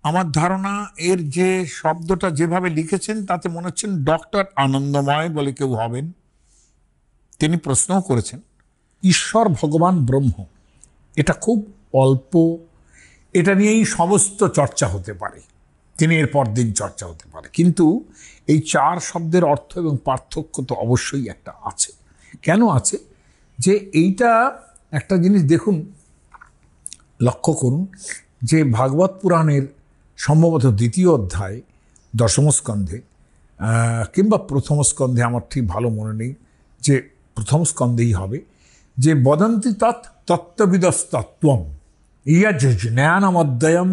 আমার ধারণা এর যে শব্দটা যেভাবে লিখেছেন তাতে মনে হচ্ছেন ডক্টর আনন্দময় বলে কেউ হবেন। তিনি প্রশ্নও করেছেন ঈশ্বর ভগবান ব্রহ্ম, এটা খুব অল্প, এটা নিয়েই সমস্ত চর্চা হতে পারে, দিনের পর দিন চর্চা হতে পারে, কিন্তু এই চার শব্দের অর্থ এবং পার্থক্য তো অবশ্যই একটা আছে। কেন আছে? যে এইটা একটা জিনিস দেখুন, লক্ষ্য করুন যে ভাগবত পুরাণের সম্ভবত দ্বিতীয় অধ্যায় দশম স্কন্ধে কিংবা প্রথম স্কন্ধে, আমার ঠিক ভালো মনে নেই, যে প্রথম স্কন্ধেই হবে, যে বদন্তি তত্ত্ববিদস্তত্ত্বম ইয়জ জ্ঞানমদ্বয়ম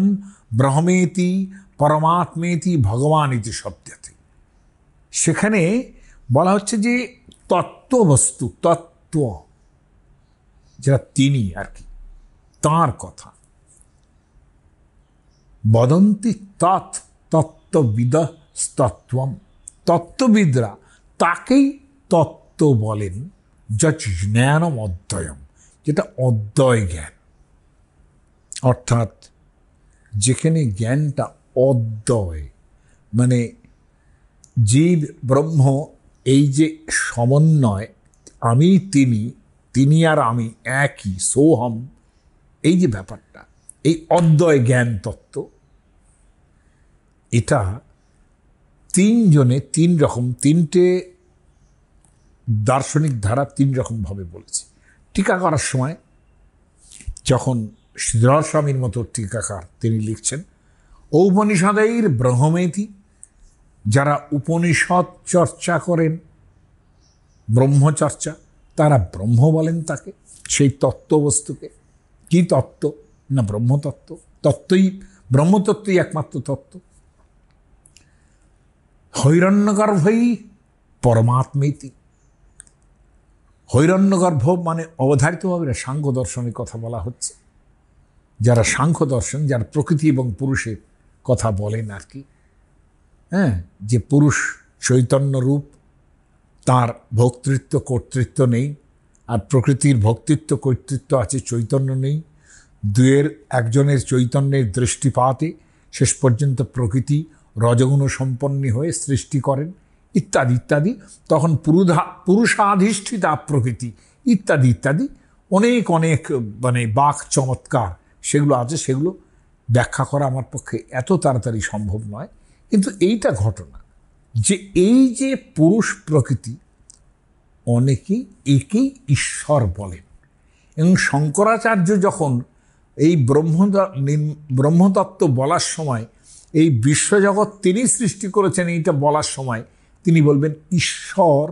ব্রহ্মেতি পরমাত্মেতি ভগবান ইতি শব্দতে। সেখানে বলা হচ্ছে যে তত্ত্ববস্তু, তত্ত্ব যেটা তিনি আর কি, তাঁর কথা। বদন্তি তত্ত্ববিদস্তত্ত্বম, তত্ত্ববিদরা তাকেই তত্ত্ব বলেন, যৎ জ্ঞানম অদ্বয়ম, যেটা অদ্বয় জ্ঞান, অর্থাৎ যেখানে জ্ঞানটা অদ্বয়, মানে জীব ব্রহ্ম, এই যে সমন্বয়, আমি তিনি, তিনি আর আমি একই, সোহম, এই যে ব্যাপারটা, এই অদ্বয় জ্ঞান তত্ত্ব, এটা তিনজনে তিন রকম, তিনটে দার্শনিক ধারা তিন রকমভাবে বলেছে। টিকা করার সময় যখন শ্রীধর স্বামীর মতো টিকাকার তিনি লিখছেন, ঔপনিষदैर ব্রহ্মেতি, যারা উপনিষদ চর্চা করেন, ব্রহ্মচর্চা, তারা ব্রহ্ম বলেন তাকে, সেই তত্ত্ববস্তুকে। কি তত্ত্ব? না ব্রহ্মতত্ত্ব। তত্ত্বই, ব্রহ্মতত্ত্বই একমাত্র তত্ত্ব। হৈরণ্যগর্ভই পরমাত্মেতি, হৈরণ্যগর্ভ মানে অবধারিতভাবে সাংখ্য দর্শনের কথা বলা হচ্ছে। যারা সাংখ্য দর্শন, যারা প্রকৃতি এবং পুরুষের কথা বলেন আর কি, হ্যাঁ, যে পুরুষ চৈতন্য রূপ, তার ভোক্তৃত্ব কর্তৃত্ব নেই, আর প্রকৃতির ভোক্তৃত্ব কর্তৃত্ব আছে, চৈতন্য নেই। দুয়ের একজনের চৈতন্যের দৃষ্টিপাতে শেষ পর্যন্ত প্রকৃতি রজগুণ সম্পন্ন হয়ে সৃষ্টি করেন, ইত্যাদি ইত্যাদি। তখন পুরুষাধিষ্ঠিতা প্রকৃতি ইত্যাদি ইত্যাদি, অনেক অনেক মানে বাক চমৎকার সেগুলো আছে, সেগুলো ব্যাখ্যা করা আমার পক্ষে এত তাড়াতাড়ি সম্ভব নয়। কিন্তু এইটা ঘটনা যে এই যে পুরুষ প্রকৃতি, অনেকেই একেই ঈশ্বর বলেন। এবং শঙ্করাচার্য যখন এই ব্রহ্মতত্ত্ব বলার সময়, এই বিশ্বজগৎ তিনি সৃষ্টি করেছেন এইটা বলার সময় তিনি বলবেন ঈশ্বর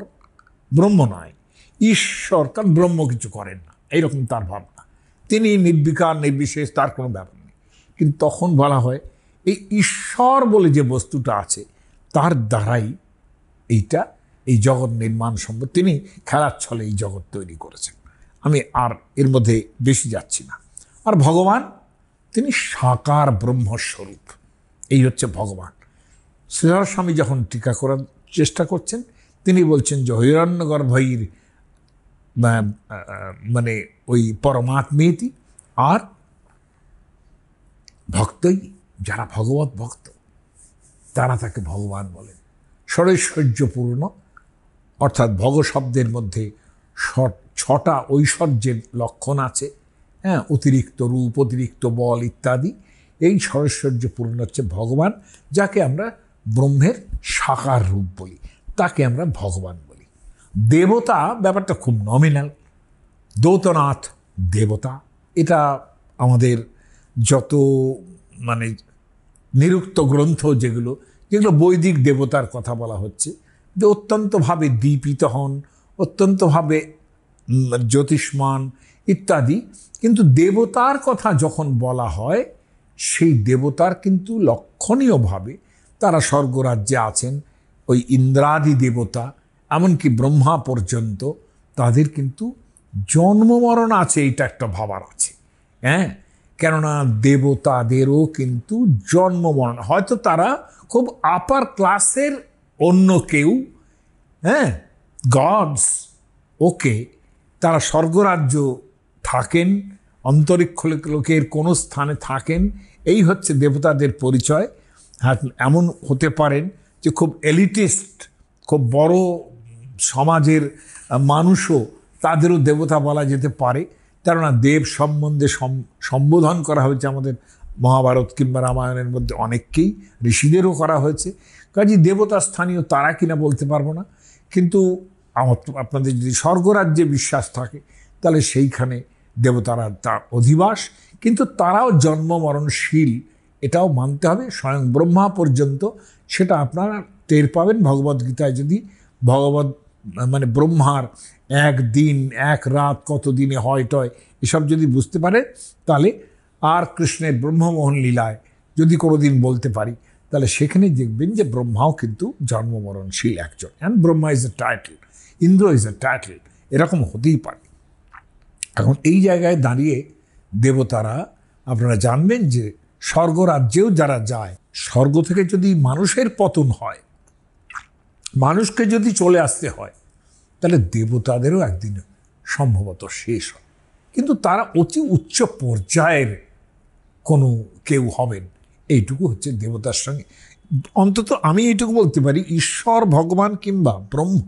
ব্রহ্ম নয়, ঈশ্বর, কারণ ব্রহ্ম কিছু করেন না, এইরকম তার ভাবনা। তিনি নির্বিকার নির্বিশেষ, তার কোনো ব্যাপার নেই। কিন্তু তখন বলা হয় এই ঈশ্বর বলে যে বস্তুটা আছে, তার দ্বারাই এইটা, এই জগৎ নির্মাণ সম্ভব। তিনি খেলার ছলে এই জগৎ তৈরি করেছেন। আমি আর এর মধ্যে বেশি যাচ্ছি না। আর ভগবান, তিনি সাকার ব্রহ্মস্বরূপ, এই হচ্ছে ভগবান। শ্রীধর স্বামী যখন টিকা করার চেষ্টা করছেন, তিনি বলছেন যে হৈরণ্যগর্ভৈর মানে ওই পরমাত্মেতি, আর ভক্তই, যারা ভগবত ভক্ত তারা তাকে ভগবান বলেন। ষড়ৈশ্বর্যপূর্ণ, অর্থাৎ ভগ শব্দের মধ্যে ছটা ঐশ্বর্যের লক্ষণ আছে, হ্যাঁ, অতিরিক্ত রূপ, অতিরিক্ত বল ইত্যাদি। এই ষড়ৈশ্বর্যপূর্ণ হচ্ছে ভগবান, যাকে আমরা ব্রহ্মের সাকার রূপ বলি, তাকে আমরা ভগবান বলি। দেবতা ব্যাপারটা খুব নমিনাল, দৌতনাথ দেবতা, এটা আমাদের যত মানে নিরুক্ত গ্রন্থ যেগুলো যেগুলো বৈদিক দেবতার কথা বলা হচ্ছে, যে অত্যন্তভাবে দীপিত হন, অত্যন্তভাবে জ্যোতিষ্মান ইত্যাদি। কিন্তু দেবতার কথা যখন বলা হয়, সেই দেবতার কিন্তু লক্ষণীয়ভাবে তারা স্বর্গরাজ্যে আছেন, ওই ইন্দ্রাদি দেবতা, এমনকি ব্রহ্মা পর্যন্ত, তাদের কিন্তু জন্মমরণ আছে, এইটা একটা ভাবার আছে, হ্যাঁ। কেননা দেবতাদেরও কিন্তু জন্মমরণ, হয়তো তারা খুব আপার ক্লাসের অন্য কেউ, হ্যাঁ, গডস, ওকে, তারা স্বর্গরাজ্য থাকেন, অন্তরিক্ষ লোকের কোনো স্থানে থাকেন, এই হচ্ছে দেবতাদের পরিচয়। হ্যাঁ, এমন হতে পারেন যে খুব এলিটিস্ট, খুব বড় সমাজের মানুষও তাদেরও দেবতা বলা যেতে পারে, কেননা দেব সম্বন্ধে সম্বোধন করা হয়েছে আমাদের মহাভারত কিংবা রামায়ণের মধ্যে অনেককেই, ঋষিদেরও করা হয়েছে। কাজে দেবতা স্থানীয় তারা কিনা বলতে পারবো না, কিন্তু আপনাদের যদি স্বর্গরাজ্যে বিশ্বাস থাকে তাহলে সেইখানে দেবতারা তার অধিবাস, কিন্তু তারাও জন্ম মরণশীল, এটাও মানতে হবে। স্বয়ং ব্রহ্মা পর্যন্ত, সেটা আপনারা টের পাবেন ভগবদ্গীতায় যদি মানে ব্রহ্মার এক দিন এক রাত কত দিনে হয় টয় এসব যদি বুঝতে পারে, তাহলে আর কৃষ্ণের ব্রহ্মমোহন লীলায় যদি কোনো দিন বলতে পারি, তাহলে সেখানে দেখবেন যে ব্রহ্মাও কিন্তু জন্ম মরণশীল একজন। And Brahma is a title, Indra is a title, এরকম হতেই পারে। এখন এই জায়গায় দাঁড়িয়ে দেবতারা আপনারা জানবেন যে স্বর্গরাজ্যেও যারা যায়, স্বর্গ থেকে যদি মানুষের পতন হয়, মানুষকে যদি চলে আসতে হয়, তাহলে দেবতাদেরও একদিন সম্ভবত শেষ হয়। কিন্তু তারা অতি উচ্চ পর্যায়ের কোনো কেউ হবেন, এইটুকু হচ্ছে দেবতার সঙ্গে। অন্তত আমি এইটুকু বলতে পারি, ঈশ্বর ভগবান কিংবা ব্রহ্ম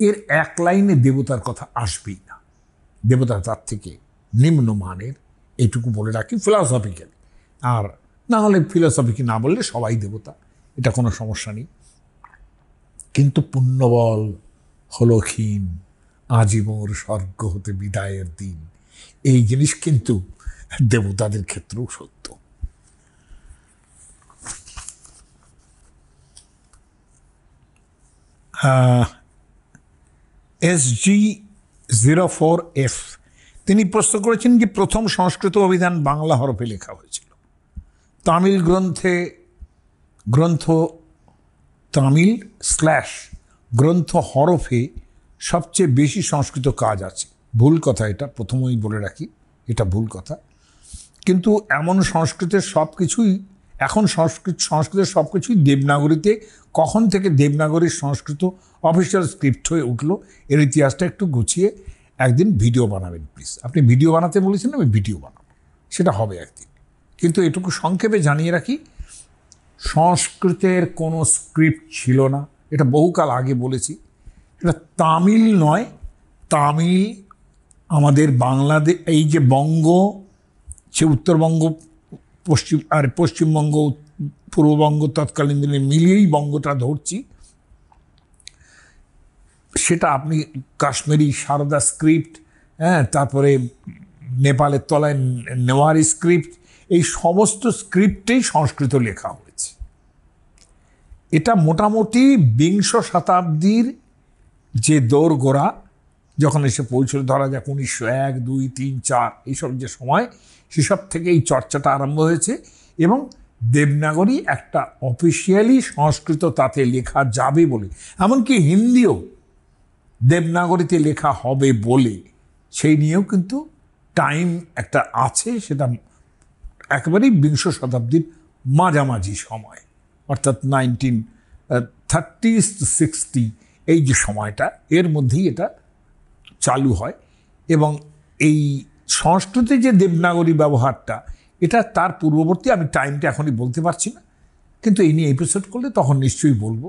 এর এক লাইনে দেবতার কথা আসবেই না। দেবতা তার থেকে নিম্ন মানের, এইটুকু বলে রাখি ফিলসফিক্যালি। আর না হলে ফিলসফিকে না বললে সবাই দেবতা, এটা কোনো সমস্যা নেই। কিন্তু পুণ্যবল হলো ক্ষীণ, আজি মোর স্বর্গ হতে বিদায়ের দিন, এই জিনিস কিন্তু দেবতাদের ক্ষেত্রেও সত্য। SG04F তিনি প্রশ্ন করেছেন যে প্রথম সংস্কৃত অভিধান বাংলা হরফে লেখা হয়েছিল। তামিল গ্রন্থ তামিল / গ্রন্থ হরফে সবচেয়ে বেশি সংস্কৃত কাজ আছে। ভুল কথা, এটা প্রথমেই বলে রাখি, এটা ভুল কথা। কিন্তু এমন সংস্কৃতের সব কিছুই এখন সংস্কৃতের সব কিছুই দেবনাগরীতে, কখন থেকে দেবনাগরীর সংস্কৃত অফিসিয়াল স্ক্রিপ্ট হয়ে উঠলো, এর ইতিহাসটা একটু গুছিয়ে একদিন ভিডিও বানাবেন প্লিজ। আপনি ভিডিও বানাতে বলেছেন, আমি ভিডিও বানাবো, সেটা হবে একদিন। কিন্তু এটুকু সংক্ষেপে জানিয়ে রাখি, সংস্কৃতের কোনো স্ক্রিপ্ট ছিল না, এটা বহুকাল আগে বলেছি। এটা তামিল নয়, তামিল আমাদের বাংলাদেশ, এই যে বঙ্গ, সে উত্তরবঙ্গ, পশ্চিমবঙ্গ, পূর্ববঙ্গ তৎকালীন দিনে মিলিয়েই বঙ্গটা ধরছি, সেটা আপনি কাশ্মীরি সারদা স্ক্রিপ্ট, হ্যাঁ, তারপরে নেপালের তলায় নেওয়ারি স্ক্রিপ্ট, এই সমস্ত স্ক্রিপ্টেই সংস্কৃত লেখা হয়েছে। এটা মোটামুটি বিংশ শতাব্দীর যে দোরগোড়া যখন এসে পৌঁছল, ধরা যাক 1901, 2, 3, 4 এইসব যে সময়, সেসব থেকে এই চর্চাটা আরম্ভ হয়েছে। এবং দেবনাগরী একটা অফিসিয়ালি সংস্কৃত তাতে লেখা যাবে বলে, এমনকি হিন্দিও দেবনাগরীতে লেখা হবে বলে, সেই নিয়েও কিন্তু টাইম একটা আছে। সেটা একেবারেই বিংশ শতাব্দীর মাঝামাঝি সময়, অর্থাৎ 1930s to 60, এই যে সময়টা, এর মধ্যেই এটা চালু হয়। এবং এই সংস্কৃতে যে দেবনাগরী ব্যবহারটা, এটা তার পূর্ববর্তী, আমি টাইমটা এখনই বলতে পারছি না, কিন্তু এই নিয়ে এপিসোড করলে তখন নিশ্চয়ই বলবো।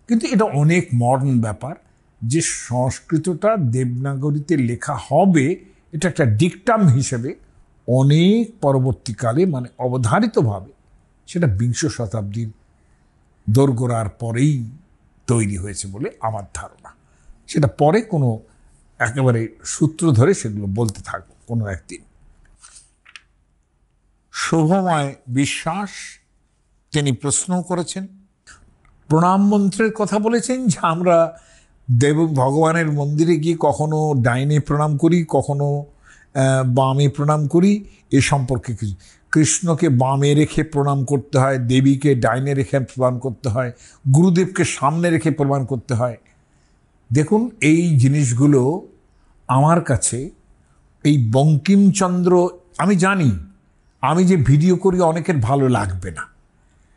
কিন্তু এটা অনেক মডার্ন ব্যাপার যে সংস্কৃতটা দেবনাগরীতে লেখা হবে, এটা একটা ডিকটাম হিসেবে অনেক পরবর্তীকালে, মানে অবধারিতভাবে, সেটা বিংশ শতাব্দীর দোরগোড়ার পরেই তৈরি হয়েছে বলে আমার ধারণা। সেটা পরে কোনো একেবারে সূত্র ধরে সেগুলো বলতে থাকবো কোনো একদিন। শুভময় বিশ্বাস তিনি প্রশ্ন করেছেন, প্রণাম মন্ত্রের কথা বলেছেন যে আমরা ভগবানের মন্দিরে গিয়ে কখনো ডাইনে প্রণাম করি, কখনো বামে প্রণাম করি, এ সম্পর্কে কিছু। কৃষ্ণকে বামে রেখে প্রণাম করতে হয়, দেবীকে ডাইনে রেখে প্রণাম করতে হয়, গুরুদেবকে সামনে রেখে প্রণাম করতে হয়। দেখুন, এই জিনিসগুলো আমার কাছে এই বঙ্কিমচন্দ্র, আমি জানি আমি যে ভিডিও করি অনেকের ভালো লাগবে না,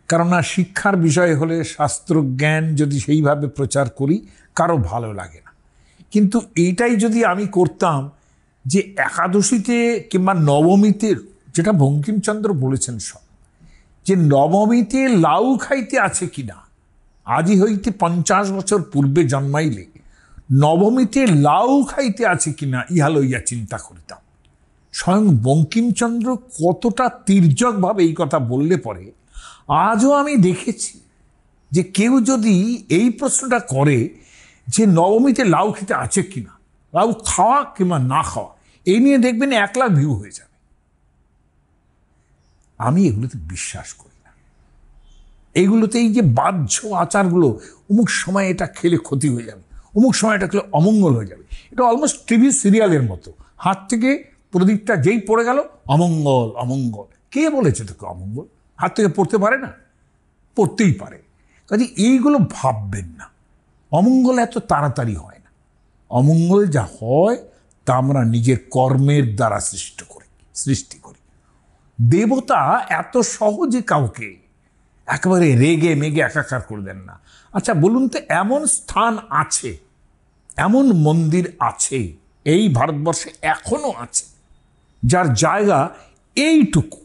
কেননা শিক্ষার বিষয় হলে শাস্ত্রজ্ঞান যদি সেইভাবে প্রচার করি কারো ভালো লাগে না। কিন্তু এইটাই যদি আমি করতাম যে একাদশীতে কিংবা নবমীতে যেটা বঙ্কিমচন্দ্র বলেছেন সব, যে নবমীতে লাউ খাইতে আছে কিনা, আজি হইতে 50 বছর পূর্বে জন্মাইলে নবমীতে লাউ খাইতে আছে কিনা ইহা লইয়া চিন্তা করিতাম। স্বয়ং বঙ্কিমচন্দ্র কতটা তির্যকভাবে এই কথা বললে পরে আজও আমি দেখেছি যে কেউ যদি এই প্রশ্নটা করে যে নবমীতে লাউ খেতে আছে কিনা, লাউ খাওয়া কিংবা না খাওয়া, এই নিয়ে দেখবেন 1 লাখ ভিউ হয়ে যাবে। আমি এগুলোতে বিশ্বাস করি না। এইগুলোতে এই যে বাহ্য আচারগুলো, অমুক সময় এটা খেলে ক্ষতি হয়ে যাবে, অমুক সময় এটা খেলে অমঙ্গল হয়ে যাবে, এটা অলমোস্ট টিভি সিরিয়ালের মতো। হাত থেকে প্রদীপটা যেই পড়ে গেল, অমঙ্গল অমঙ্গল। কে বলেছে তোকে অমঙ্গল? হাত থেকে পড়তে পারে না? পড়তেই পারে। কাজে এইগুলো ভাববেন না। অমঙ্গল এত তাড়াতাড়ি হয় না। অমঙ্গল যা হয় তা আমরা নিজের কর্মের দ্বারা সৃষ্টি করি। দেবতা এত সহজে কাউকে একেবারে রেগে মেগে একাকার করে দেন না। আচ্ছা বলুন তো, এমন স্থান আছে, এমন মন্দির আছে এই ভারতবর্ষে এখনো আছে যার জায়গা এইটুকু?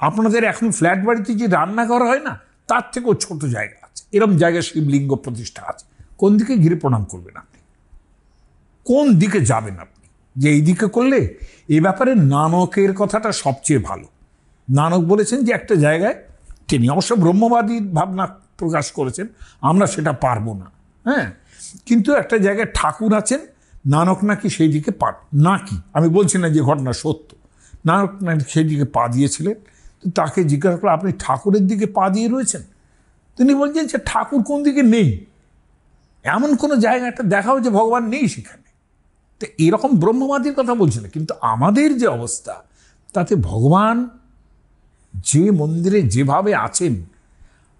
আপনাদের এখন ফ্ল্যাট বাড়িতে যে রান্নাঘর হয় না, তার থেকেও ছোট জায়গা আছে। এরকম জায়গায় শিবলিঙ্গ প্রতিষ্ঠা আছে। কোন দিকে ঘিরে প্রণাম করবেন আপনি? কোন দিকে যাবেন আপনি? যে এই দিকে করলে? এই ব্যাপারে নানকের কথাটা সবচেয়ে ভালো। নানক বলেছেন যে একটা জায়গায়, তিনি অবশ্য ব্রহ্মবাদীর ভাবনা প্রকাশ করেছেন, আমরা সেটা পারবো না, হ্যাঁ, কিন্তু একটা জায়গায় ঠাকুর আছেন, নানক নাকি সেই দিকে পা, নাকি আমি বলছি না যে ঘটনা সত্য, নানক নাকি সেই দিকে পা দিয়েছিলেন। তো তাকে জিজ্ঞাসা করলো, আপনি ঠাকুরের দিকে পা দিয়ে রয়েছেন? তিনি বলছেন যে ঠাকুর কোন দিকে নেই, এমন কোনো জায়গাটা দেখাও যে ভগবান নেই সেখানে। তো এরকম ব্রহ্মবাদীর কথা বলছি না, কিন্তু আমাদের যে অবস্থা, তাতে ভগবান যে মন্দিরে যেভাবে আছেন,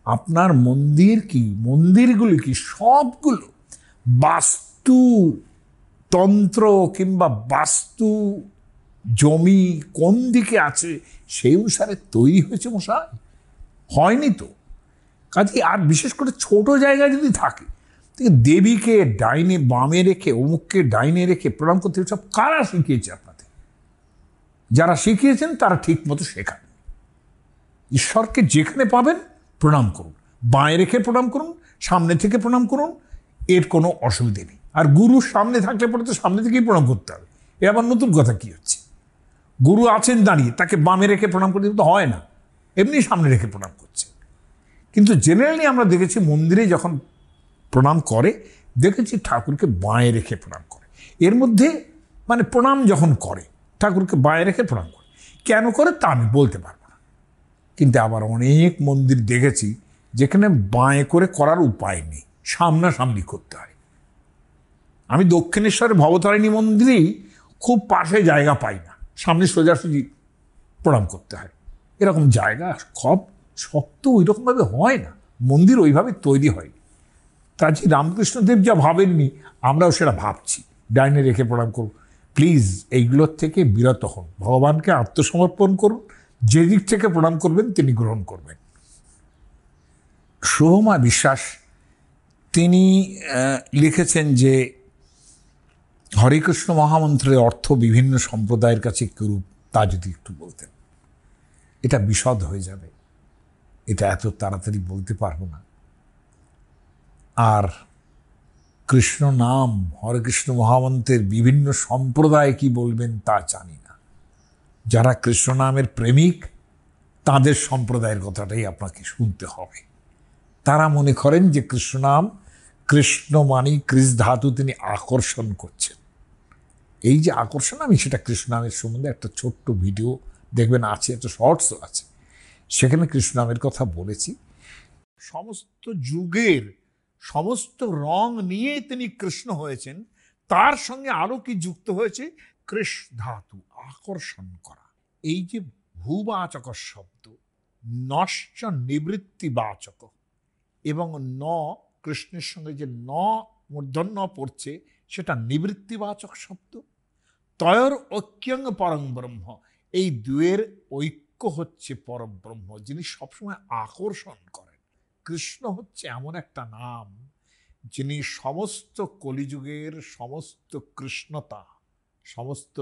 আপনার মন্দির কি, মন্দিরগুলি কি, সবগুলো বাস্তু তন্ত্র কিংবা বাস্তু জমি কোন দিকে আছে সেই অনুসারে তৈরি হয়েছে মশাই, হয়নি তো। কাজে আর বিশেষ করে ছোট জায়গায় যদি থাকে, দেবীকে ডাইনে বামে রেখে, অমুককে ডাইনে রেখে প্রণাম করতে, সব কারা শিখিয়েছে আপনাদের? যারা শিখিয়েছেন তারা ঠিক মতো শেখান। ঈশ্বরকে যেখানে পাবেন প্রণাম করুন, বাঁয়ে রেখে প্রণাম করুন, সামনে থেকে প্রণাম করুন, এর কোনো অসুবিধে নেই। আর গুরু সামনে থাকলে পরে তো সামনে থেকেই প্রণাম করতে হবে। এ আবার নতুন কথা কি হচ্ছে? গুরু আছেন দাঁড়িয়ে, তাকে বামে রেখে প্রণাম করতে তো হয় না, এমনি সামনে রেখে প্রণাম করছে। কিন্তু জেনারেলি আমরা দেখেছি মন্দিরে যখন প্রণাম করে, দেখেছি ঠাকুরকে বাঁয়ে রেখে প্রণাম করে। এর মধ্যে মানে প্রণাম যখন করে, ঠাকুরকে বাঁয়ে রেখে প্রণাম করে, কেন করে তা আমি বলতে পারবো না। কিন্তু আবার অনেক মন্দির দেখেছি যেখানে বাঁয়ে করে করার উপায় নেই, সামনাসামনি করতে হয়। আমি দক্ষিণেশ্বরের ভবতারিণী মন্দিরেই খুব পাশে জায়গা পাই না, সামনে সোজাসুজি প্রণাম করতে হয়। এরকম জায়গা খুব শক্ত ওই রকমভাবে হয় না, মন্দির ওইভাবে তৈরি হয়। কাজী রামকৃষ্ণদেব যা ভাবেননি, আমরাও সেটা ভাবছি, ডাইনে রেখে প্রণাম করুন। প্লিজ এইগুলোর থেকে বিরত হন, ভগবানকে আত্মসমর্পণ করুন, যে দিক থেকে প্রণাম করবেন তিনি গ্রহণ করবেন। শুভমা বিশ্বাস তিনি লিখেছেন যে হরেকৃষ্ণ মহামন্ত্রের অর্থ বিভিন্ন সম্প্রদায়ের কাছে কিরূপ তা যদি একটু বলতেন। এটা বিশদ হয়ে যাবে, এটা এত তাড়াতাড়ি বলতে পারবো না। আর কৃষ্ণ নাম, হরেকৃষ্ণ মহামন্ত্রের বিভিন্ন সম্প্রদায় কি বলবেন তা জানি না। যারা কৃষ্ণ নামের প্রেমিক, তাদের সম্প্রদায়ের কথাটাই আপনাকে শুনতে হবে। তারা মনে করেন যে কৃষ্ণ নাম, কৃষ্ণ মানি কৃষ ধাতু, তিনি আকর্ষণ করছেন। এই যে আকর্ষণ, আমি সেটা কৃষ্ণ নামের সম্বন্ধে একটা ছোট্ট ভিডিও দেখবেন আছে, একটা শর্টসও আছে, সেখানে কৃষ্ণ নামের কথা বলেছি। সমস্ত যুগের সমস্ত রং নিয়ে তিনি কৃষ্ণ হয়েছেন, তার সঙ্গে আরো কি যুক্ত হয়েছে? কৃষ ধাতু, আকর্ষণ করা। এই যে ভূবাচক শব্দ, নশ্চ নিবৃত্তিবাচক, এবং ন, কৃষ্ণের সঙ্গে যে ন মূর্ধন্য পড়ছে, সেটা নিবৃত্তিবাচক শব্দ। তয়র ঐক্যং পরং ব্রহ্ম, এই দুয়ের ঐক্য হচ্ছে পরব্রহ্ম, যিনি সবসময় আকর্ষণ করেন। কৃষ্ণ হচ্ছে এমন একটা নাম যিনি সমস্ত কলিযুগের সমস্ত কৃষ্ণতা, সমস্ত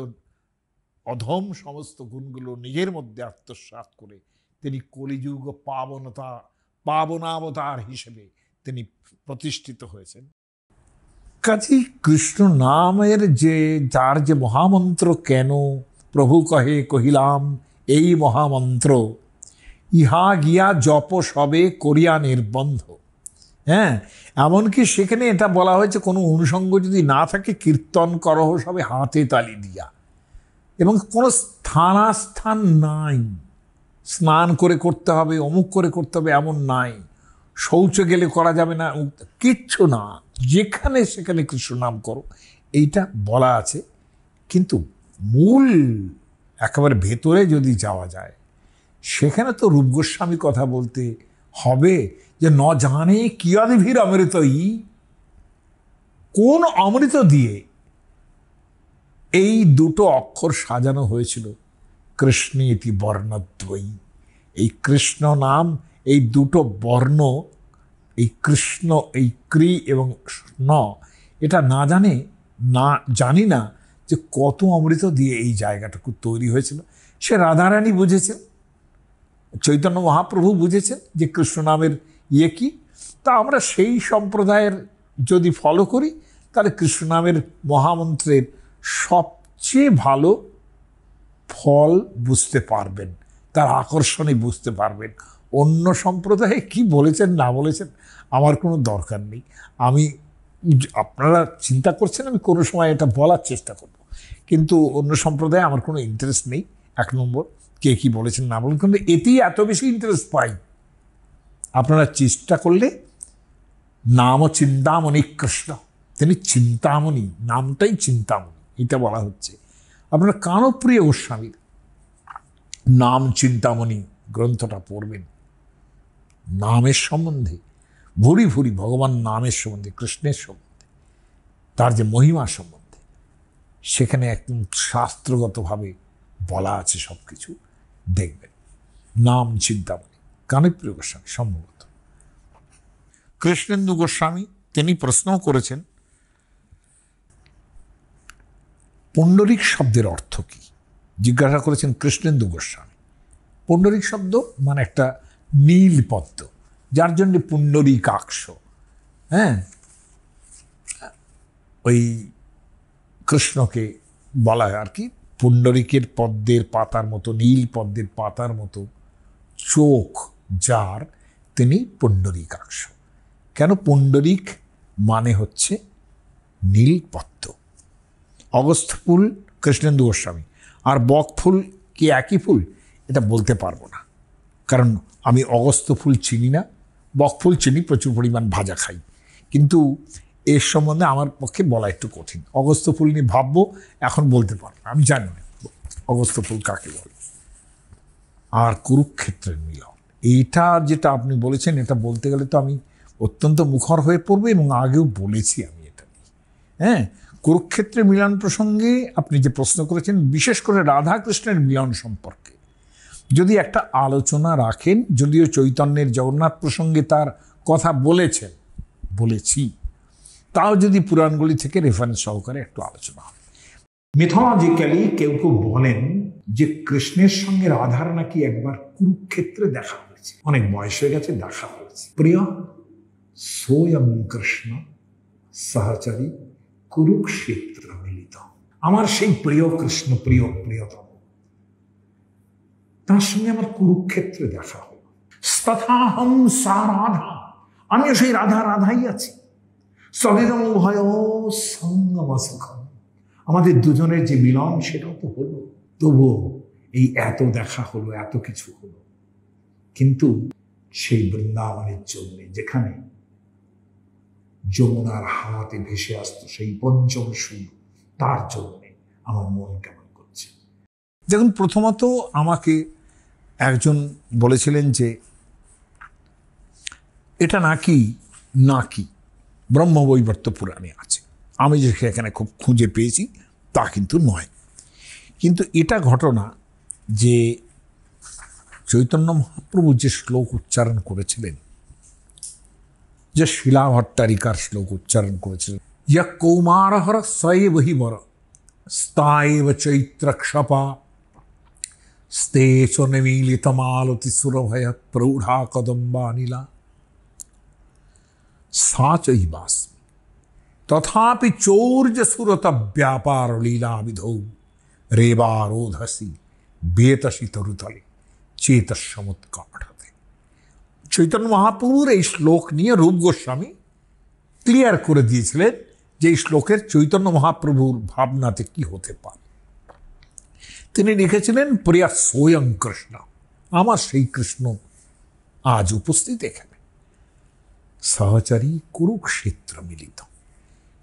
অধম সমস্ত গুণগুলো নিজের মধ্যে আত্মসাৎ করে তিনি কলিযুগ পাবনাবতার হিসেবে তিনি প্রতিষ্ঠিত হয়েছেন। কাজী কৃষ্ণ নামের যার যে মহামন্ত্র, কেন প্রভু কহিলাম এই মহামন্ত্র, ইহা গিয়া জপ সবে করিয়া নির্বন্ধ। হ্যাঁ, এমনকি সেখানে এটা বলা হয়েছে কোনো অনুষঙ্গ যদি না থাকে কীর্তন করহ সবে হাতে তালি দিয়া, এবং কোনো স্থানাস্থান নাই, স্নান করে করতে হবে, অমুক করে করতে হবে এমন নাই, শৌচে গেলে করা যাবে না, কিচ্ছু না, যেখানে সেখানে কৃষ্ণ নাম করো, এইটা বলা আছে। কিন্তু মূল একেবারে ভেতরে যদি যাওয়া যায়, সেখানে তো রূপ গোস্বামী কথা বলতে হবে যে ন জানে কিয়দ্ভির অমৃতই, কোন অমৃত দিয়ে এই দুটো অক্ষর সাজানো হয়েছিল, কৃষ্ণ ইতি বর্ণদ্বয়ী। এই কৃষ্ণ নাম, এই দুটো বর্ণ, এই কৃষ্ণ, এই ক্রি এবং ন, এটা না জানি না যে কত অমৃত দিয়ে এই জায়গাটুকু তৈরি হয়েছিল। সে রাধারানী বুঝেছেন, চৈতন্য মহাপ্রভু বুঝেছেন যে কৃষ্ণ নামের ইয়ে কি। তা আমরা সেই সম্প্রদায়ের যদি ফলো করি, তাহলে কৃষ্ণ নামের মহামন্ত্রের সবচেয়ে ভালো ফল বুঝতে পারবেন, তার আকর্ষণে বুঝতে পারবেন। অন্য সম্প্রদায়ে কি বলেছেন না বলেছেন আমার কোনো দরকার নেই। আপনারা চিন্তা করছেন আমি কোনো সময় এটা বলার চেষ্টা করব, কিন্তু অন্য সম্প্রদায়ে আমার কোনো ইন্টারেস্ট নেই। এক নম্বর, কে কি বলেছেন না বলেন, কিন্তু এতেই এত বেশি ইন্টারেস্ট পাই। আপনারা চেষ্টা করলে, নাম চিন্তামণি কৃষ্ণ, তিনি চিন্তামণি, নামটাই চিন্তামণি, এটা বলা হচ্ছে। আপনারা কানপ্রিয় গোস্বামীর নাম চিন্তামণি গ্রন্থটা পড়বেন, নামের সম্বন্ধে ভুরি ভুরি, ভগবান নামের সম্বন্ধে, কৃষ্ণের সম্বন্ধে, তার যে মহিমা সম্বন্ধে সেখানে একদম শাস্ত্রগতভাবে বলা আছে সব কিছু, দেখবেন। নাম চিন্তামণি, কানপ্রিয় গোস্বামী সম্ভবত। কৃষ্ণেন্দু গোস্বামী তিনি প্রশ্ন করেছেন পুণ্ডরিক শব্দের অর্থ কি, জিজ্ঞাসা করেছেন কৃষ্ণেন্দু গোস্বামী। পুণ্ডরিক শব্দ মানে একটা নীল পদ্ম, যার জন্য পুণ্ডরিকাক্ষ। হ্যাঁ, ওই কৃষ্ণকে বলা হয় আর কি, পুণ্ডরিকের পদ্মের পাতার মতো, নীল পদ্মের পাতার মতো চোখ যার, তিনি পুণ্ডরিকাক্ষ। কেন পুণ্ডরিক মানে হচ্ছে নীল পদ্ম। অগস্ত্য ফুল কৃষ্ণেন্দু গোস্বামী আর বক ফুল কি একই ফুল এটা বলতে পারবো না, কারণ আমি অগস্ত্য ফুল চিনি না, বক ফুল চিনি, প্রচুর পরিমাণ ভাজা খাই, কিন্তু এর সম্বন্ধে আমার পক্ষে বলা একটু কঠিন। অগস্ত্য ফুল নিয়ে ভাববো, এখন বলতে পারবো না, আমি জানি না অগস্ত্য ফুল কাকে বলে। আর কুরুক্ষেত্রের মিলন, এইটা যেটা আপনি বলেছেন, এটা বলতে গেলে তো আমি অত্যন্ত মুখর হয়ে পড়বো, এবং আগেও বলেছি আমি এটা নিয়ে। হ্যাঁ, কুরুক্ষেত্রের মিলন প্রসঙ্গে আপনি যে প্রশ্ন করেছেন, বিশেষ করে রাধা কৃষ্ণের মিলন সম্পর্কে যদি একটা আলোচনা রাখেন, যদিও চৈতন্যের জগন্নাথ প্রসঙ্গে তার কথা বলেছি, তাও যদি পুরাণগুলি থেকে রেফারেন্স সহকারে একটু আলোচনা হয়। মিথোলজিক্যালি কেউ কেউ বলেন যে কৃষ্ণের সঙ্গে রাধার নাকি একবার কুরুক্ষেত্রে দেখা হয়েছে, অনেক বয়স হয়ে গেছে, দেখা হয়েছে। প্রিয় সোয়ং কৃষ্ণ সহচরী কুরুক্ষেত্র মিলিত, আমার সেই প্রিয় কৃষ্ণ, প্রিয়তম, তার সঙ্গে আমার কুরুক্ষেত্রে দেখা হল। তথাহং সা রাধা, আমিও সেই রাধাই আছি। সদিদং ভয় সঙ্গম সুখম, আমাদের দুজনের যে মিলন সেটাও তো হলো, তবুও এই এত দেখা হলো, এত কিছু হলো, কিন্তু সেই বৃন্দাবনের জন্য, যেখানে যমুনার হাতে ভেসে আসতো সেই পঞ্চম সুর, তার জন্য আমার মন কেমন করছে। দেখুন, প্রথমত আমাকে একজন বলেছিলেন যে এটা নাকি ব্রহ্মবৈবর্ত পুরাণে আছে। আমি যে এখানে খুব খুঁজে পেয়েছি তা কিন্তু নয়। কিন্তু এটা ঘটনা যে চৈতন্য মহাপ্রভু যে শ্লোক উচ্চারণ করেছিলেন, যে শিলা ভট্টারিকার শ্লোক উচ্চারণ করেছিলেন, ইয়া কৌমারহর সয়ে বহি বর, স্তায়েব চৈত্রক্ষপা স্তে চ নিমীলিতমালতি সুরভয় প্রৌঢ়া কদম্বানীলা সা চৈবাস্মি তথাপি চৌর্য সুরত ব্যাপার লীলা বিধৌ রেবারোধসি বেতসি তরুতলে চেতসমুৎকণ্ঠতে। চৈতন্য মহাপ্রভুর এই শ্লোক নিয়ে রূপ গোস্বামী ক্লিয়ার করে দিয়েছিলেন যে এই শ্লোকের চৈতন্য মহাপ্রভুর ভাবনাতে কি হতে পারে। তিনি লিখেছিলেন, প্রিয়া স্বয়ং কৃষ্ণ, আমার সেই কৃষ্ণ আজ উপস্থিত এখানে। সহচারী কুরুক্ষেত্র মিলিত,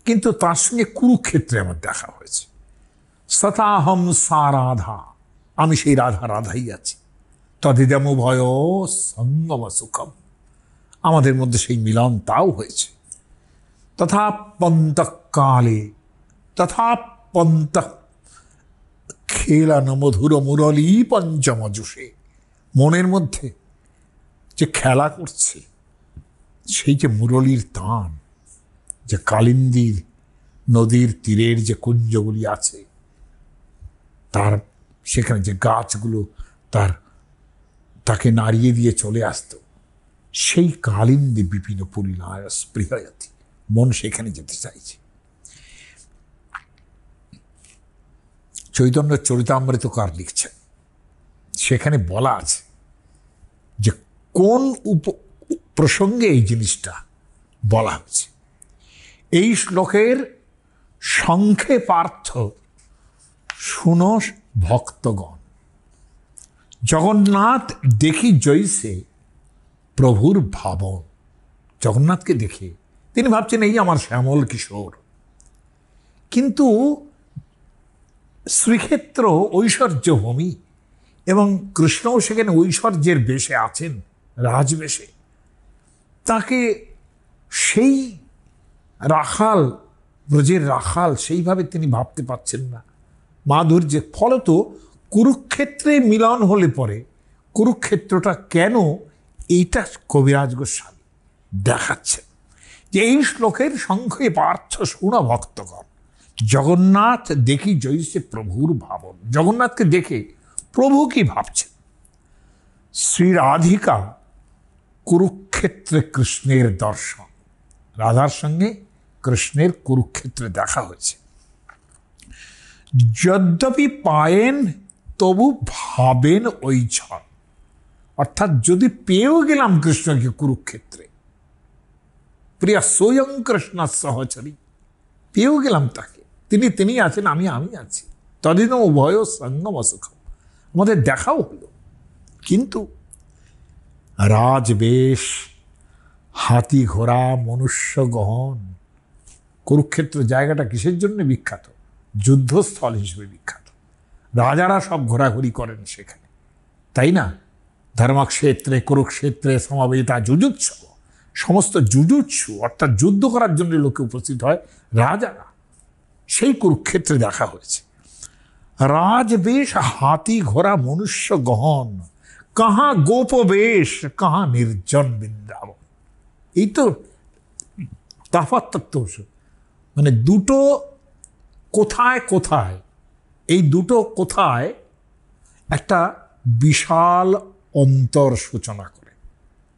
কিন্তু তার সঙ্গে কুরুক্ষেত্রে আমার দেখা হয়েছে। সতাহম সা রাধা, আমি সেই রাধাই আছি। তদিদম ভয় সঙ্গম সুখম, আমাদের মধ্যে সেই মিলন তাও হয়েছে। তথা পন্ত কালে তথা পন্ত খেলান মধুর মুরলী পঞ্চমজুষে, মনের মধ্যে যে খেলা করছে সেই যে মুরলীর তান, যে কালিন্দীর নদীর তীরের যে কুঞ্জগুলি আছে, তার সেখানে যে গাছগুলো তাকে নাড়িয়ে দিয়ে চলে আসত, সেই কালিন্দী বিপিন পুলিনায় স্পৃহয়তি, মন সেখানে যেতে চাইছে। চৈতন্য চরিতামৃতকার লিখছেন, সেখানে বলা আছে যে কোন প্রসঙ্গে এই জিনিসটা বলা হচ্ছে। এই শ্লোকের সংক্ষেপার্থ শুনো ভক্তগণ। জগন্নাথ দেখি জৈসে প্রভুর ভাবন, জগন্নাথকে দেখে তিনি ভাবছেন এই আমার শ্যামল কিশোর, কিন্তু শ্রীক্ষেত্র ঐশ্বর্যভূমি এবং কৃষ্ণও সেখানে ঐশ্বর্যের বেশে আছেন, রাজবেশে। তাকে সেই রাখাল, ব্রজের রাখাল, সেইভাবে তিনি ভাবতে পারছেন না মাধুর্যের। ফলত কুরুক্ষেত্রে মিলন হলে পরে কুরুক্ষেত্রটা কেন, এইটা কবিরাজ গোস্বামী দেখাচ্ছেন যে এই শ্লোকের সংক্ষেপার্থ শুনো ভক্তগণ। জগন্নাথ দেখি জৈসে প্রভুর ভাবন, জগন্নাথকে দেখে প্রভু কি ভাবছেন। শ্রী রাধিকা কুরুক্ষেত্রে কৃষ্ণের দর্শন, রাধার সঙ্গে কৃষ্ণের কুরুক্ষেত্রে দেখা হয়েছে। যদ্যপি পায়েন তবু ভাবেন ওই ঝড়, অর্থাৎ যদি পেয়েও গেলাম কৃষ্ণকে কুরুক্ষেত্রে, প্রিয়া স্বয়ং কৃষ্ণ সহচরী, পেয়েও গেলাম তাকে, তিনি আছেন, আমি আছি। তদিদম উভয় সঙ্গম সুখম, আমাদের দেখাও হলো। কিন্তু রাজবেশ, হাতি ঘোড়া, মনুষ্য গহন, কুরুক্ষেত্র জায়গাটা কিসের জন্য বিখ্যাত? যুদ্ধস্থল হিসেবে বিখ্যাত। রাজারা সব ঘোরাঘুরি করেন সেখানে, তাই না? ধর্মক্ষেত্রে কুরুক্ষেত্রে সমবেতা যুযুৎসু, সমস্ত যুযুৎসু অর্থাৎ যুদ্ধ করার জন্য লোকে উপস্থিত হয় রাজারা, সেই কুরুক্ষেত্রে দেখা হয়েছে। রাজবেশ, হাতি ঘোড়া, মনুষ্য গহন, কাহা গোপবেশ, কাহা নির্জন বৃন্দাবন। এই তো তফাৎ, মানে দুটো কোথায় কোথায়, এই দুটো কোথায় একটা বিশাল অন্তর সূচনা করে।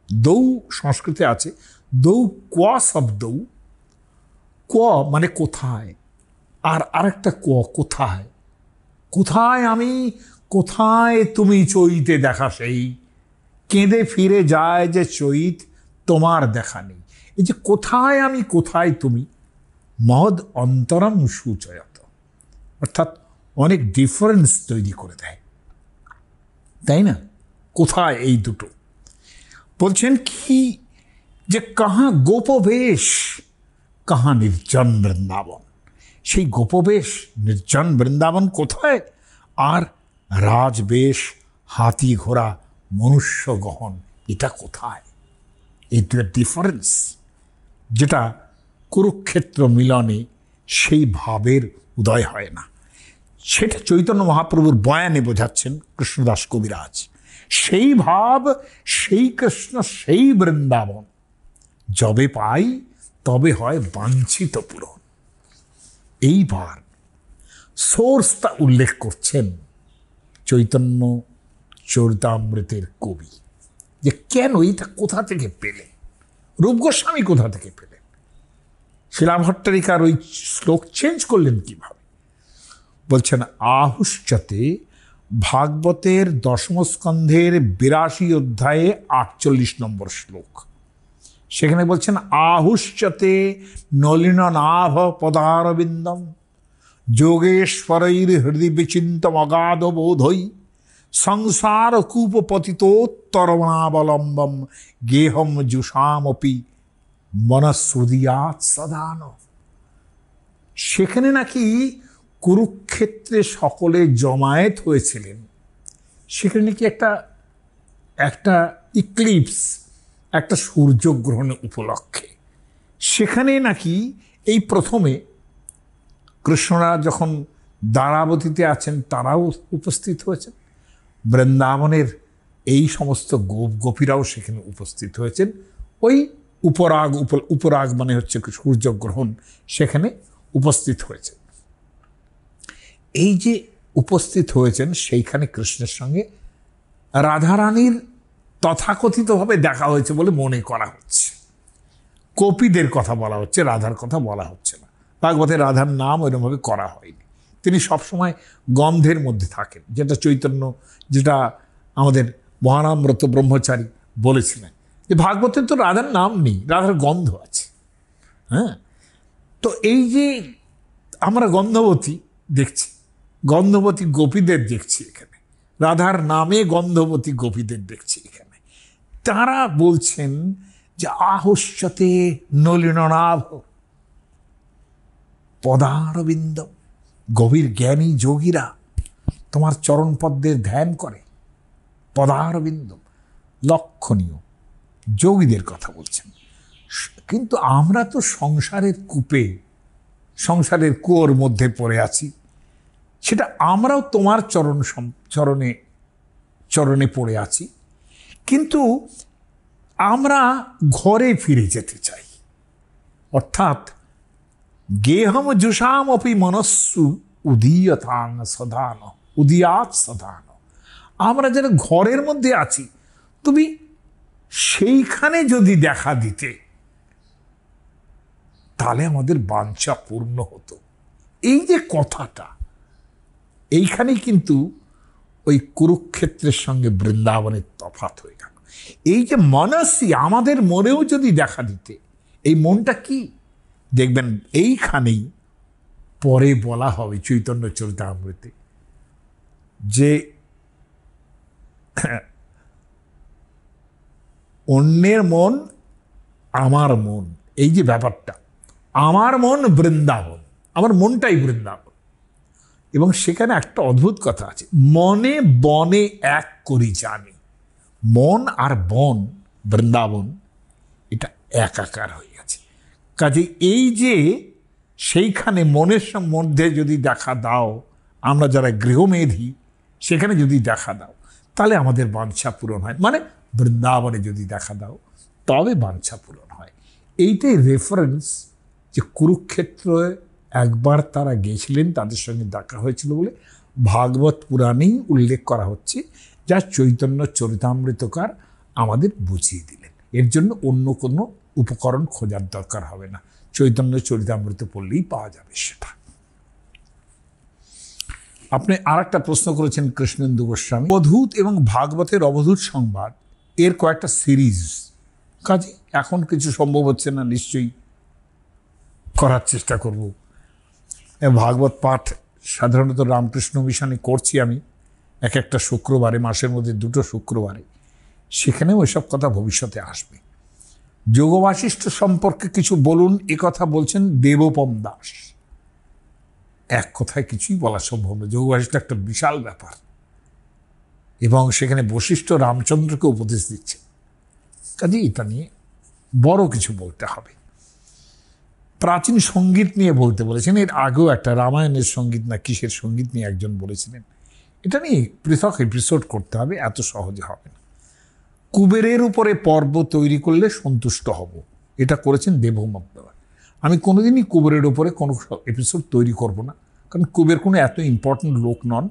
দৌ সংস্কৃতে আছে দৌ কোয়া শব্দৌ, ক মানে কোথায়, আর আরেকটা ক কোথায়, কোথায় আমি, কোথায় তুমি চৈতে দেখা সেই, কেঁদে ফিরে যায় যে চৈত তোমার দেখা নেই। এই যে কোথায় আমি, কোথায় তুমি, মহদ অন্তরম সূচয়ত, অর্থাৎ অনেক ডিফারেন্স তৈরি করে দেয়, তাই না? কোথায়, এই দুটো বলছেন কি যে কাহা গোপবেশ, কাহা নির্জন বৃন্দাবন, সেই গোপবেশ নির্জন বৃন্দাবন কোথায়, আর রাজবেশ, হাতি ঘোড়া, মনুষ্য গহন, এটা কোথায়? এই দুটো ডিফারেন্স, যেটা কুরুক্ষেত্র মিলনে সেই ভাবের উদয় হয় না, সেটা চৈতন্য মহাপ্রভুর বয়ানে বোঝাচ্ছেন কৃষ্ণদাস কবিরাজ। সেই ভাব, সেই কৃষ্ণ, সেই বৃন্দাবন যবে পাই তবে হয় বাঞ্ছিত পূরণ। এইবার সোর্সটা উল্লেখ করছেন চৈতন্য চরিতামৃতের কবি, যে কেন এটা কোথা থেকে পেলেন, রূপ গোস্বামী কোথা থেকে পেলেন, শিলা ভট্টারিকার ওই শ্লোক চেঞ্জ করলেন কিভাবে। বলছেন আহুশ্চতে ভাগবতের দশম স্কন্ধের 82 অধ্যায়ে 48 নম্বর শ্লোক। সেখানে বলছেন আহুশ্চতে নলিন নাভ পদারবিন্দম যোগেশ্বরৈর হৃদয় বিচিন্তম অগাধ বোধই সংসার কূপ পতিতোত্তরমাবলম্বম গেহম জুষামপি মনঃসুদিয়াৎ সদান। সেখানে নাকি কুরুক্ষেত্রে সকলে জমায়েত হয়েছিলেন, সেখানে নাকি একটা ইক্লিপস, একটা সূর্যগ্রহণ উপলক্ষে। সেখানে নাকি এই প্রথমে কৃষ্ণরা যখন দ্বারাবতীতে আছেন তারাও উপস্থিত হয়েছেন, বৃন্দাবনের এই সমস্ত গোপীরাও সেখানে উপস্থিত হয়েছেন। ওই উপরাগ মানে হচ্ছে সূর্যগ্রহণ, সেখানে উপস্থিত হয়েছে। এই যে উপস্থিত হয়েছেন সেইখানে কৃষ্ণের সঙ্গে রাধারানীর তথাকথিতভাবে দেখা হয়েছে বলে মনে করা হচ্ছে। গোপীদের কথা বলা হচ্ছে, রাধার কথা বলা হচ্ছে না। ভাগবতে রাধার নাম ওইরকমভাবে করা হয়নি। তিনি সবসময় গন্ধের মধ্যে থাকেন, যেটা আমাদের মহানামব্রত ব্রহ্মচারী বলেছিলেন যে ভাগবতের তো রাধার নাম নেই, রাধার গন্ধ আছে। হ্যাঁ, তো এই যে আমরা গন্ধবতী দেখছি, গন্ধবতী গোপীদের দেখছি এখানে, রাধার নামে গন্ধবতী গোপীদের দেখছি এখানে। তারা বলছেন যে আহুষ্যতে নলিননাভ পদারবিন্দ, গভীর জ্ঞানী যোগীরা তোমার চরণপদ্মের ধ্যান করে। পদারবিন্দ লক্ষণীয় যোগীদের কথা বলছেন। কিন্তু আমরা তো সংসারের কুয়োর মধ্যে পড়ে আছি, সেটা আমরাও তোমার চরণে পড়ে আছি, কিন্তু আমরা ঘরে ফিরে যেতে চাই। অর্থাৎ গেহম জুষাম অপি মনস্সু উদীয়াৎ সদান। আমরা যারা ঘরের মধ্যে আছি, তুমি সেইখানে যদি দেখা দিতে তাহলে আমাদের বাঞ্ছা পূর্ণ হতো। এই যে কথাটা, এইখানেই কিন্তু ওই কুরুক্ষেত্রের সঙ্গে বৃন্দাবনের তফাৎ হয়ে গেল। এই যে মনসী, আমাদের মনেও যদি দেখা দিতে, এই মনটা কি দেখবেন এইখানেই পরে বলা হবে চৈতন্য চরিতামৃতে, যে অন্যের মন আমার মন, এই যে ব্যাপারটা, আমার মন বৃন্দাবন, আমার মনটাই বৃন্দাবন। এবং সেখানে একটা অদ্ভুত কথা আছে, মনে বনে এক করি জানি। মন আর বন, বৃন্দাবন, এটা একাকার হয়ে গেছে। কাজে এই যে সেইখানে মনের মধ্যে যদি দেখা দাও, আমরা যারা গৃহমেধী, সেখানে যদি দেখা দাও তাহলে আমাদের বাঞ্ছা পূরণ হয়। মানে বৃন্দাবনে যদি দেখা দাও তবে বাঞ্ছা পূরণ হয়। এইটাই রেফারেন্স, যে কুরুক্ষেত্রে একবার তারা গেছিলেন, তাদের সঙ্গে দেখা হয়েছিল বলে ভাগবত পুরাণেই উল্লেখ করা হচ্ছে, যা চৈতন্য চরিতামৃতকার আমাদের বুঝিয়ে দিলেন। এর জন্য অন্য কোনো উপকরণ খোঁজার দরকার হবে না, চৈতন্য চরিতামৃত পড়লেই পাওয়া যাবে সেটা। আপনি আর একটা প্রশ্ন করেছেন কৃষ্ণেন্দু গোস্বামী, অবধূত এবং ভাগবতের অবধূত সংবাদ এর কয়েকটা সিরিজ, কাজে এখন কিছু সম্ভব হচ্ছে না, নিশ্চয়ই করার চেষ্টা করব। ভাগবত পাঠ সাধারণত রামকৃষ্ণ মিশনে করছি আমি একটা শুক্রবারে, মাসের মধ্যে 2টো শুক্রবারে, সেখানেও এসব কথা ভবিষ্যতে আসবে। যোগ বাশিষ্ঠ সম্পর্কে কিছু বলুন, কথা বলছেন দেবপম দাস। এক কথায় কিছুই বলা সম্ভব না, যোগ বাশিষ্ঠ একটা বিশাল ব্যাপার, এবং সেখানে বশিষ্ঠ রামচন্দ্রকে উপদেশ দিচ্ছে। কাজে এটা নিয়ে বড় কিছু বলতে হবে। প্রাচীন সঙ্গীত নিয়ে বলতে বলেছেন, এর আগেও একটা রামায়ণের সঙ্গীত না কিসের সঙ্গীত নিয়ে একজন বলেছিলেন। এটা নিয়ে পৃথক এপিসোড করতে হবে, এত সহজে হবে না। কুবেরের উপরে পর্ব তৈরি করলে সন্তুষ্ট হব, এটা করেছেন দেবভূম। আমি কোনোদিনই কুবেরের উপরে কোনো এপিসোড তৈরি করব না, কারণ কুবের কোনো এত ইম্পর্ট্যান্ট লোক নন,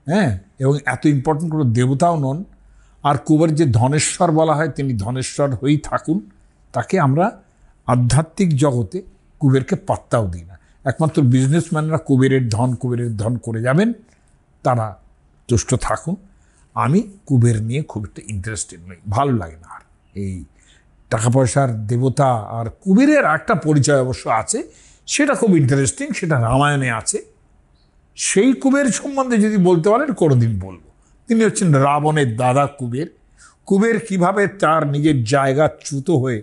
হ্যাঁ, এবং এত ইম্পর্ট্যান্ট কোনো দেবতাও নন। আর কুবের যে ধনেশ্বর বলা হয়, তিনি ধনেশ্বর হয়েই থাকুন, তাকে আমরা আধ্যাত্মিক জগতে কুবেরকে পাত্তাও দিই না। একমাত্র বিজনেসম্যানরা কুবেরের ধন করে যাবেন, তারা তুষ্ট থাকুন। আমি কুবের নিয়ে খুব একটা ইন্টারেস্টেড নই, ভালো লাগে না। আর এই টাকা পয়সার দেবতা আর কুবেরের একটা পরিচয় অবশ্য আছে, সেটা খুব ইন্টারেস্টিং, সেটা রামায়ণে আছে। সেই কুবের সম্বন্ধে যদি বলতে পারেন কোনোদিন বলবো। তিনি হচ্ছেন রাবণের দাদা কুবের। কুবের কিভাবে তার নিজের জায়গা চ্যুত হয়ে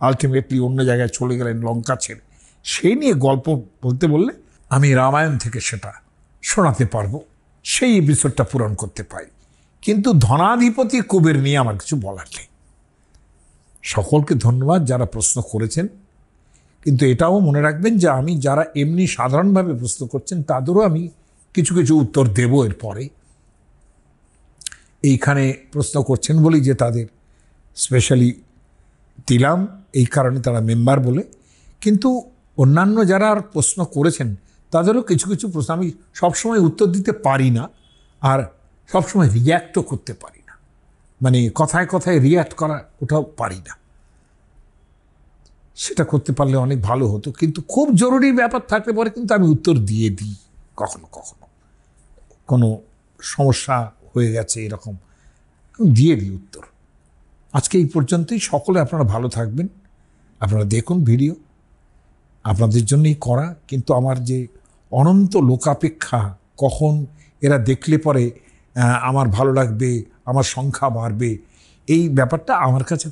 আলটিমেটলি অন্য জায়গায় চলে গেলেন লঙ্কা ছেড়ে, সেই নিয়ে গল্প বলতে বললে আমি রামায়ণ থেকে সেটা শোনাতে পারবো, সেই এপিসোডটা পূরণ করতে পারি। কিন্তু ধনাধিপতি কুবের নিয়ে আমার কিছু বলার নেই। সকলকে ধন্যবাদ যারা প্রশ্ন করেছেন, কিন্তু এটাও মনে রাখবেন যে আমি যারা এমনি সাধারণভাবে প্রশ্ন করছেন তাদেরও আমি কিছু কিছু উত্তর দেব এরপরে। এইখানে প্রশ্ন করছেন বলি যে তাদের স্পেশালি দিলাম, এই কারণে তারা মেম্বার বলে। কিন্তু অন্যান্য যারা আর প্রশ্ন করেছেন তাদেরও কিছু কিছু প্রশ্ন আমি সবসময় উত্তর দিতে পারি না, আর সবসময় রিয়্যাক্টও করতে পারি না, মানে কথায় কথায় রিয়্যাক্ট করা ওটাও পারি না। সেটা করতে পারলে অনেক ভালো হতো, কিন্তু খুব জরুরি ব্যাপার থাকলে পরে কিন্তু আমি উত্তর দিয়ে দিই। কখনো কখনো কোনো সমস্যা হয়ে গেছে এরকম আমি দিয়ে দিই উত্তর। আজকে এই পর্যন্তই। সকলে আপনারা ভালো থাকবেন। আপনারা দেখুন ভিডিও, আপনাদের জন্যই করা, কিন্তু আমার যে অনন্ত লোকাপেক্ষা, কখন এরা দেখলে পরে আমার ভালো লাগবে, আমার সংখ্যা বাড়বে, এই ব্যাপারটা আমার কাছে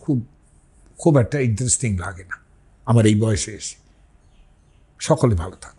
খুব একটা ইন্টারেস্টিং লাগে না আমার এই বয়সে এসে। সকলে ভালো থাকুন।